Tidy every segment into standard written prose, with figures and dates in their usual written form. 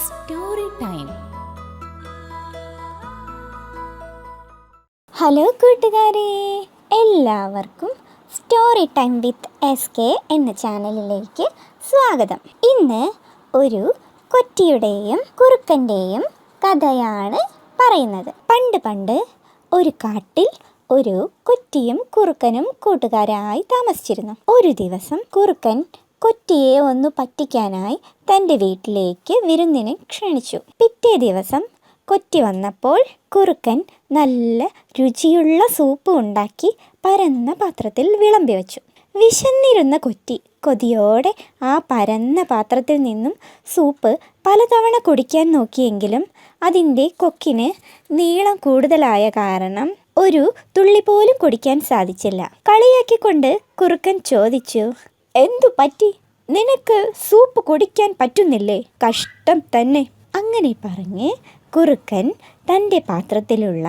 Story time. Hello കൂട്ടുകാരെ, എല്ലാവർക്കും story time with SK എന്ന ചാനലിലേക്ക് സ്വാഗതം. ഇന്ന് ഒരു കൊറ്റിയുടെയും കുറുക്കൻ്റെയും കഥയാണ് പറയുന്നത്. പണ്ട് ഒരു കാട്ടിൽ ഒരു കൊറ്റിയും കുറുക്കനും കൂട്ടുകാരായി താമസിച്ചിരുന്നു. ഒരു ദിവസം കുറുക്കൻ കൊറ്റിയെ ഒന്ന് പറ്റിക്കാനായി തൻ്റെ വീട്ടിലേക്ക് വിരുന്നിന് ക്ഷണിച്ചു. പിറ്റേ ദിവസം കൊറ്റി വന്നപ്പോൾ കുറുക്കൻ നല്ല രുചിയുള്ള സൂപ്പ് ഉണ്ടാക്കി പരന്ന പാത്രത്തിൽ വിളമ്പി വെച്ചു. വിശന്നിരുന്ന കൊറ്റി കൊതിയോടെ ആ പരന്ന പാത്രത്തിൽ നിന്നും സൂപ്പ് പലതവണ കുടിക്കാൻ നോക്കിയെങ്കിലും അതിൻ്റെ കൊക്കിന് നീളം കൂടുതലായ കാരണം ഒരു തുള്ളി പോലും കുടിക്കാൻ സാധിച്ചില്ല. കളിയാക്കിക്കൊണ്ട് കുറുക്കൻ ചോദിച്ചു, എന്തു പറ്റി? നിനക്ക് സൂപ്പ് കുടിക്കാൻ പറ്റുന്നില്ലേ? കഷ്ടം തന്നെ. അങ്ങനെ പറഞ്ഞ് കുറുക്കൻ തൻ്റെ പാത്രത്തിലുള്ള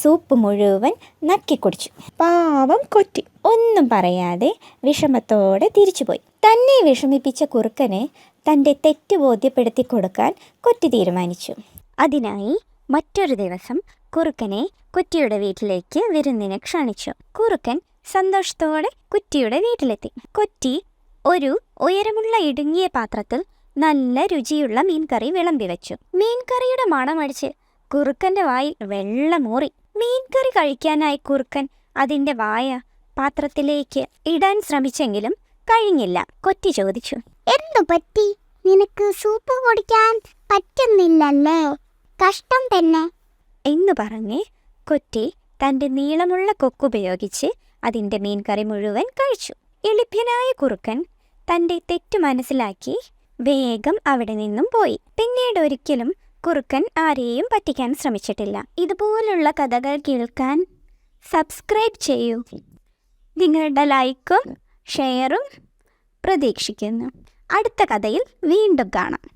സൂപ്പ് മുഴുവൻ നക്കിക്കുടിച്ചു. പാവം കൊറ്റി ഒന്നും പറയാതെ വിഷമത്തോടെ തിരിച്ചുപോയി. തന്നെ വിഷമിപ്പിച്ച കുറുക്കന് തൻ്റെ തെറ്റ് ബോധ്യപ്പെടുത്തി കൊടുക്കാൻ കൊറ്റി തീരുമാനിച്ചു. അതിനായി മറ്റൊരു ദിവസം കുറുക്കനെ കൊറ്റിയുടെ വീട്ടിലേക്ക് വിരുന്നിന് ക്ഷണിച്ചു. കുറുക്കൻ സന്തോഷത്തോടെ കൊറ്റിയുടെ വീട്ടിലെത്തി. കൊറ്റി ഒരു ഉയരമുള്ള ഇടുങ്ങിയ പാത്രത്തിൽ നല്ല രുചിയുള്ള മീൻകറി വിളമ്പി വെച്ചു. മീൻകറിയുടെ മണമടിച്ച് കുറുക്കൻ്റെ വായിൽ വെള്ളമൂറി. മീൻകറി കഴിക്കാനായി കുറുക്കൻ അതിൻ്റെ വായ പാത്രത്തിലേക്ക് ഇടാൻ ശ്രമിച്ചെങ്കിലും കഴിഞ്ഞില്ല. കൊറ്റി ചോദിച്ചു, എന്തു പറ്റി? നിനക്ക് സൂപ്പ് കുടിക്കാൻ പറ്റുന്നില്ലല്ലേ? കഷ്ടം തന്നെ എന്ന് പറഞ്ഞ് കൊറ്റി തൻ്റെ നീളമുള്ള കൊക്കുപയോഗിച്ച് അതിൻ്റെ മീൻകറി മുഴുവൻ കഴിച്ചു. എളിഭ്യനായ കുറുക്കൻ തൻ്റെ തെറ്റ് മനസ്സിലാക്കി വേഗം അവിടെ നിന്നും പോയി. പിന്നീട് ഒരിക്കലും കുറുക്കൻ ആരെയും പറ്റിക്കാൻ ശ്രമിച്ചിട്ടില്ല. ഇതുപോലുള്ള കഥകൾ കേൾക്കാൻ സബ്സ്ക്രൈബ് ചെയ്യൂ. നിങ്ങളുടെ ലൈക്കും ഷെയറും പ്രതീക്ഷിക്കുന്നു. അടുത്ത കഥയിൽ വീണ്ടും കാണാം.